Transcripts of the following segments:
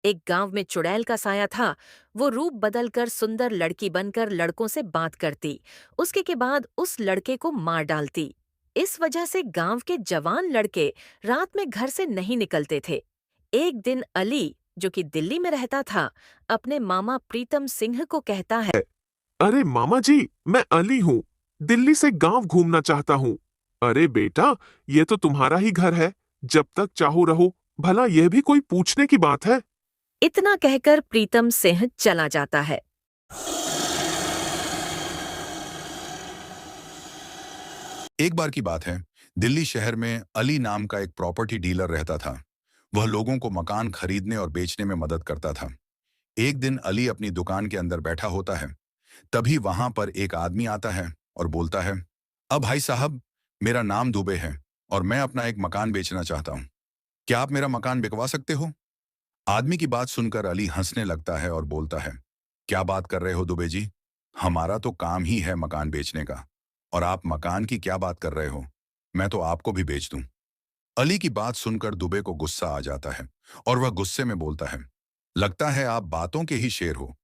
एक गांव में चुड़ैल का साया था। वो रूप बदलकर सुंदर लड़की बनकर लड़कों से बात करती, उसके के बाद उस लड़के को मार डालती। इस वजह से गांव के जवान लड़के रात में घर से नहीं निकलते थे। एक दिन अली, जो कि दिल्ली में रहता था, अपने मामा प्रीतम सिंह को कहता है। अरे मामा जी, मैं अली हूँ। दिल्ली से गांव घूमना चाहता हूँ। अरे बेटा, ये तो तुम्हारा ही घर है। जब तक चाहो रहो। भला यह भी कोई पूछने की बात है? इतना कहकर प्रीतम सिंह चला जाता है। एक बार की बात है, दिल्ली शहर में अली नाम का एक प्रॉपर्टी डीलर रहता था। वह लोगों को मकान खरीदने और बेचने में मदद करता था। एक दिन अली अपनी दुकान के अंदर बैठा होता है। तभी वहां पर एक आदमी आता है और बोलता है, अब भाई साहब, मेरा नाम दुबे है और मैं अपना एक मकान बेचना चाहता हूँ। क्या आप मेरा मकान बिकवा सकते हो? आदमी की बात सुनकर अली हंसने लगता है और बोलता है, क्या बात कर रहे हो दुबे जी? हमारा तो काम ही है मकान बेचने का। और आप मकान की क्या बात कर रहे हो? मैं तो आपको भी बेच दूं। अली की बात सुनकर दुबे को गुस्सा आ जाता है और वह गुस्से में बोलता है, लगता है आप बातों के ही शेर हो।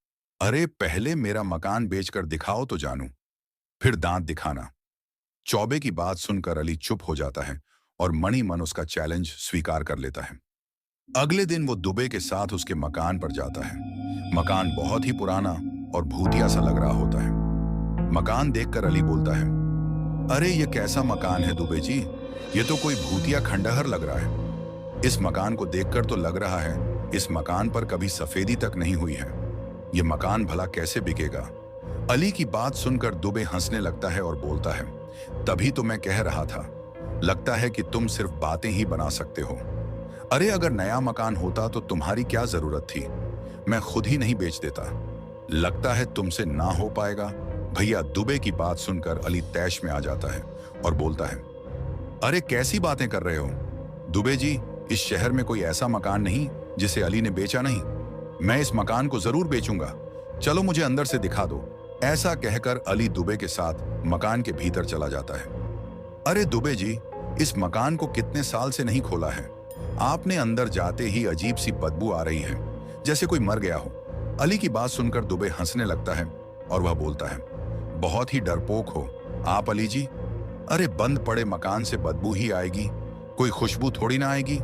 अरे पहले मेरा मकान बेचकर दिखाओ तो जानूं, फिर दांत दिखाना। चौबे की बात सुनकर अली चुप हो जाता है और मनी मन उसका चैलेंज स्वीकार कर लेता है। अगले दिन वो दुबे के साथ उसके मकान पर जाता है। मकान बहुत ही पुराना और भूतिया सा लग रहा होता है। मकान देखकर अली बोलता है, अरे ये कैसा मकान है दुबे जी? ये तो कोई भूतिया खंडहर लग रहा है। इस मकान को देखकर तो लग रहा है इस मकान पर कभी सफेदी तक नहीं हुई है। ये मकान भला कैसे बिकेगा? अली की बात सुनकर दुबे हंसने लगता है और बोलता है, तभी तो मैं कह रहा था, लगता है कि तुम सिर्फ बातें ही बना सकते हो। अरे अगर नया मकान होता तो तुम्हारी क्या जरूरत थी? मैं खुद ही नहीं बेच देता। लगता है तुमसे ना हो पाएगा। भैया, दुबे की बात सुनकर अली तैश में आ जाता है और बोलता है, अरे कैसी बातें कर रहे हो दुबे जी? इस शहर में कोई ऐसा मकान नहीं जिसे अली ने बेचा नहीं। मैं इस मकान को जरूर बेचूंगा। चलो मुझे अंदर से दिखा दो। ऐसा कहकर अली दुबे के साथ मकान के भीतर चला जाता है। अरे दुबे जी, इस मकान को कितने साल से नहीं खोला है। आपने अंदर जाते ही अजीब सी बदबू आ रही है, जैसे कोई मर गया हो। अली की बात सुनकर दुबे हंसने लगता है और वह बोलता है, बहुत ही डरपोक हो आप अली जी। अरे बंद पड़े मकान से बदबू ही आएगी, कोई खुशबू थोड़ी ना आएगी।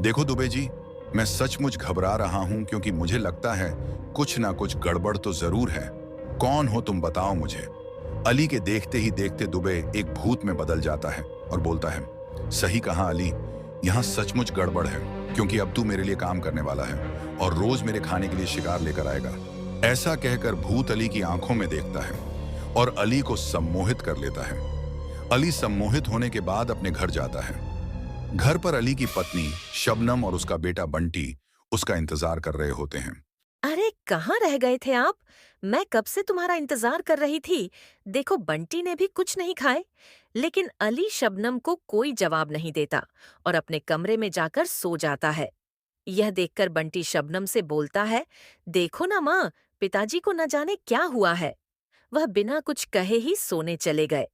देखो दुबे जी, मैं सचमुच घबरा रहा हूं क्योंकि मुझे लगता है कुछ ना कुछ गड़बड़ तो जरूर है। कौन हो तुम, बताओ मुझे। अली के देखते ही देखते दुबे एक भूत में बदल जाता है और बोलता है, सही कहा अली, यहाँ सचमुच गड़बड़ है, क्योंकि अब तू मेरे लिए काम करने वाला है और रोज मेरे खाने के लिए शिकार लेकर आएगा। ऐसा कहकर भूत अली की आंखों में देखता है और अली को सम्मोहित कर लेता है। अली सम्मोहित होने के बाद अपने घर जाता है। घर पर अली की पत्नी शबनम और उसका बेटा बंटी उसका इंतजार कर रहे होते हैं। अरे कहाँ रह गए थे आप? मैं कब से तुम्हारा इंतजार कर रही थी। देखो, बंटी ने भी कुछ नहीं खाए। लेकिन अली शबनम को कोई जवाब नहीं देता और अपने कमरे में जाकर सो जाता है। यह देखकर बंटी शबनम से बोलता है, देखो ना माँ, पिताजी को न जाने क्या हुआ है। वह बिना कुछ कहे ही सोने चले गए।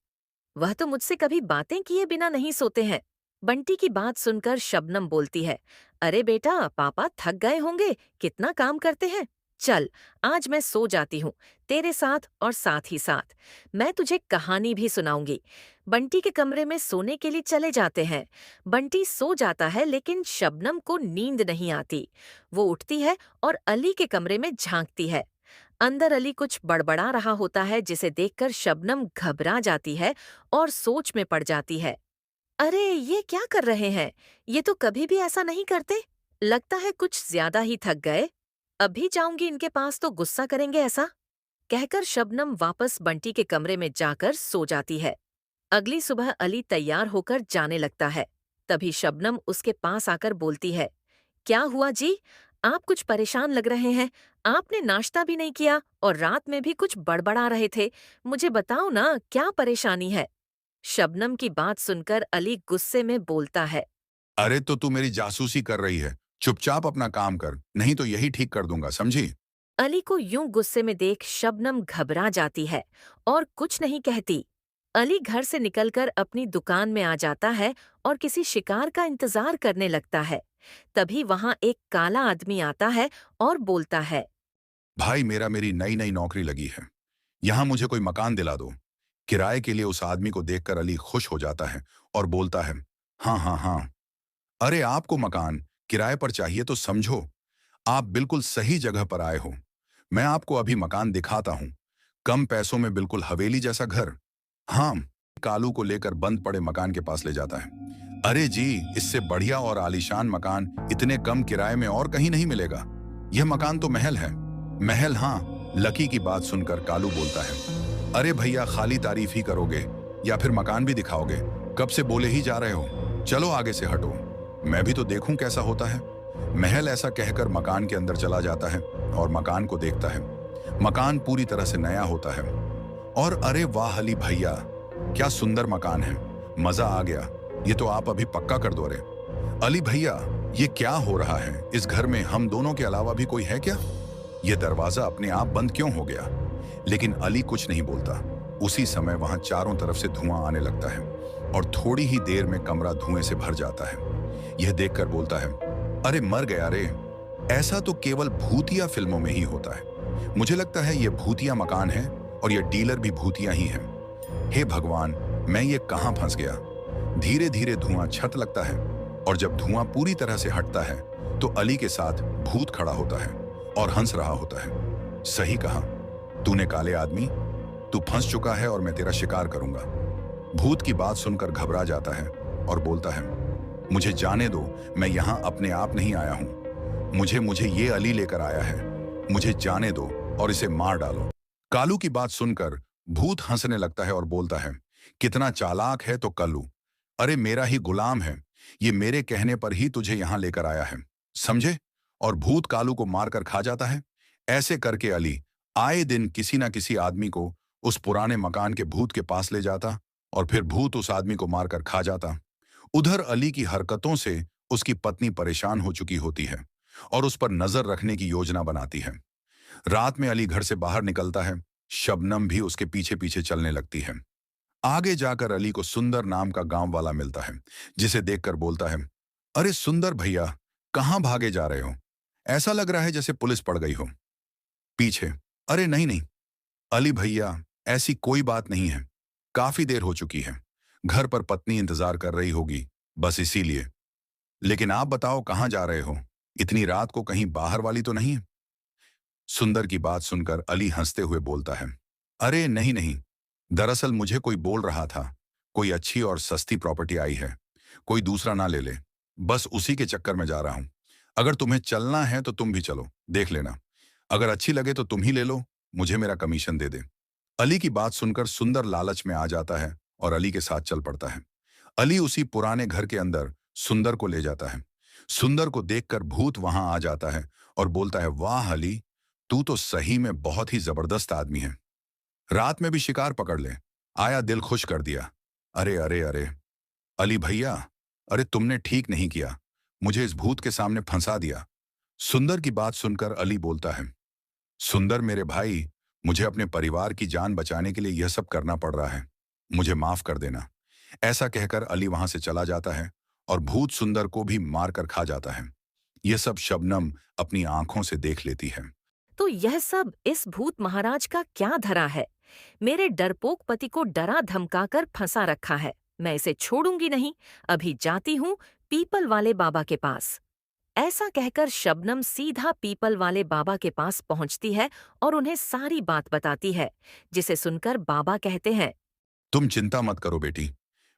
वह तो मुझसे कभी बातें किए बिना नहीं सोते हैं। बंटी की बात सुनकर शबनम बोलती है, अरे बेटा, पापा थक गए होंगे, कितना काम करते हैं। चल, आज मैं सो जाती हूँ, तेरे साथ और साथ ही साथ मैं तुझे कहानी भी सुनाऊंगी। बंटी के कमरे में सोने के लिए चले जाते हैं। बंटी सो जाता है लेकिन शबनम को नींद नहीं आती। वो उठती है और अली के कमरे में झांकती है। अंदर अली कुछ बड़बड़ा रहा होता है, जिसे देखकर शबनम घबरा जाती है और सोच में पड़ जाती है। अरे ये क्या कर रहे हैं? ये तो कभी भी ऐसा नहीं करते। लगता है कुछ ज्यादा ही थक गए। अभी जाऊंगी इनके पास तो गुस्सा करेंगे ऐसा। कहकर शबनम वापस बंटी के कमरे में जाकर सो जाती है। अगली सुबह अली तैयार होकर जाने लगता है। तभी शबनम उसके पास आकर बोलती है, क्या हुआ जी? आप कुछ परेशान लग रहे हैं। आपने नाश्ता भी नहीं किया और रात में भी कुछ बड़बड़ा रहे थे। मुझे बताओ ना, क्या परेशानी है? शबनम की बात सुनकर अली गुस्से में बोलता है। अरे तो तू मेरी जासूसी कर रही है। चुपचाप अपना काम कर, नहीं तो यही ठीक कर दूंगा, समझी? अली को यूं गुस्से में देख शबनम घबरा जाती है और कुछ नहीं कहती। अली घर से निकलकर अपनी दुकान में आ जाता है और किसी शिकार का इंतजार करने लगता है। तभी वहां एक काला आदमी आता है और बोलता है। भाई मेरी नई नई नौकरी लगी है, यहाँ मुझे कोई मकान दिला दो। किराए के लिए उस आदमी को देखकर अली खुश हो जाता है और बोलता है, हाँ हाँ हाँ, अरे आपको मकान किराए पर चाहिए तो समझो, आप बिल्कुल सही जगह पर आए हो। मैं आपको अभी मकान दिखाता हूँ, कम पैसों में बिल्कुल हवेली जैसा घर। हाँ, कालू को लेकर बंद पड़े मकान के पास ले जाता है। अरे जी, इससे बढ़िया और आलीशान मकान इतने कम किराए में और कहीं नहीं मिलेगा। यह मकान तो महल है। महल? हाँ। लकी की बात सुनकर कालू बोलता है, अरे भैया, खाली तारीफ ही करोगे या फिर मकान भी दिखाओगे? कब से बोले ही जा रहे हो, चलो आगे से हटो, मैं भी तो देखूं कैसा होता है। महल ऐसा कहकर मकान के अंदर चला जाता है और मकान को देखता है। मकान पूरी तरह से नया होता है और अरे वाह अली भैया, क्या सुंदर मकान है, मजा आ गया, ये तो आप अभी पक्का कर दो। रे अली भैया, ये क्या हो रहा है? इस घर में हम दोनों के अलावा भी कोई है क्या? ये दरवाजा अपने आप बंद क्यों हो गया? लेकिन अली कुछ नहीं बोलता। उसी समय वहां चारों तरफ से धुआं आने लगता है और थोड़ी ही देर में कमरा धुएं से भर जाता है। यह देखकर बोलता है, अरे मर गया रे, ऐसा तो केवल भूतिया फिल्मों में ही होता है। मुझे लगता है यह भूतिया मकान है और यह डीलर भी भूतिया ही है। हे भगवान, मैं ये कहां फंस गया? धीरे धीरे धुआं छत लगता है और जब धुआं पूरी तरह से हटता है तो अली के साथ भूत खड़ा होता है और हंस रहा होता है। सही कहा तूने काले आदमी, तू फंस चुका है और मैं तेरा शिकार करूंगा। भूत की बात सुनकर घबरा जाता है और बोलता है, मुझे जाने दो, मैं यहां अपने आप नहीं आया हूं, मुझे ये अली लेकर आया है, मुझे जाने दो और इसे मार डालो। कालू की बात सुनकर भूत हंसने लगता है और बोलता है, कितना चालाक है तो कल्लू, अरे मेरा ही गुलाम है, ये मेरे कहने पर ही तुझे यहां लेकर आया है, समझे? और भूत कालू को मारकर खा जाता है। ऐसे करके अली आए दिन किसी ना किसी आदमी को उस पुराने मकान के भूत के पास ले जाता और फिर भूत उस आदमी को मारकर खा जाता। उधर अली की हरकतों से उसकी पत्नी परेशान हो चुकी होती है और उस पर नजर रखने की योजना बनाती है। रात में अली घर से बाहर निकलता है, शबनम भी उसके पीछे पीछे चलने लगती है। आगे जाकर अली को सुंदर नाम का गांव वाला मिलता है, जिसे देखकर बोलता है, अरे सुंदर भैया, कहां भागे जा रहे हो? ऐसा लग रहा है जैसे पुलिस पड़ गई हो। पीछे, अरे नहीं नहीं अली भैया, ऐसी कोई बात नहीं है, काफी देर हो चुकी है, घर पर पत्नी इंतजार कर रही होगी, बस इसीलिए। लेकिन आप बताओ कहां जा रहे हो? इतनी रात को कहीं बाहर वाली तो नहीं है? सुंदर की बात सुनकर अली हंसते हुए बोलता है, अरे नहीं नहीं, दरअसल मुझे कोई बोल रहा था, कोई अच्छी और सस्ती प्रॉपर्टी आई है, कोई दूसरा ना ले ले, बस उसी के चक्कर में जा रहा हूं। अगर तुम्हें चलना है तो तुम भी चलो, देख लेना, अगर अच्छी लगे तो तुम ही ले लो, मुझे मेरा कमीशन दे दे। अली की बात सुनकर सुंदर लालच में आ जाता है और अली के साथ चल पड़ता है। अली उसी पुराने घर के अंदर सुंदर को ले जाता है। सुंदर को देखकर भूत वहां आ जाता है और बोलता है, वाह अली, तू तो सही में बहुत ही जबरदस्त आदमी है, रात में भी शिकार पकड़ ले आया, दिल खुश कर दिया। अरे अरे अरे अली भैया, अरे तुमने ठीक नहीं किया, मुझे इस भूत के सामने फंसा दिया। सुंदर की बात सुनकर अली बोलता है, सुंदर मेरे भाई, मुझे अपने परिवार की जान बचाने के लिए यह सब करना पड़ रहा है, मुझे माफ कर देना। ऐसा कहकर अली वहां से चला जाता है और भूत सुंदर को भी मारकर खा जाता है। यह सब शबनम अपनी आंखों से देख लेती है। तो यह सब इस भूत महाराज का क्या धरा है? मेरे डरपोक पति को डरा धमकाकर फंसा रखा है, मैं इसे छोड़ूंगी नहीं, अभी जाती हूँ पीपल वाले बाबा के पास। ऐसा कहकर शबनम सीधा पीपल वाले बाबा के पास पहुंचती है और उन्हें सारी बात बताती है, जिसे सुनकर बाबा कहते हैं, तुम चिंता मत करो बेटी,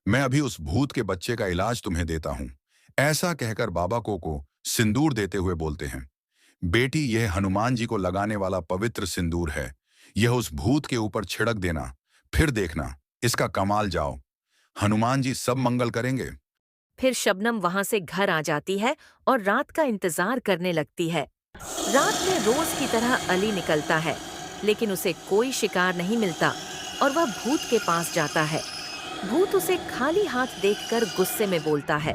मैं अभी उस भूत के बच्चे का इलाज तुम्हें देता हूं। ऐसा कहकर बाबा को सिंदूर देते हुए बोलते हैं, बेटी, यह हनुमान जी को लगाने वाला पवित्र सिंदूर है, यह उस भूत के ऊपर छिड़क देना, फिर देखना इसका कमाल। जाओ, हनुमान जी सब मंगल करेंगे। फिर शबनम वहां से घर आ जाती है और रात का इंतजार करने लगती है। रात में रोज की तरह अली निकलता है, लेकिन उसे कोई शिकार नहीं मिलता और वह भूत के पास जाता है। भूत उसे खाली हाथ देखकर गुस्से में बोलता है,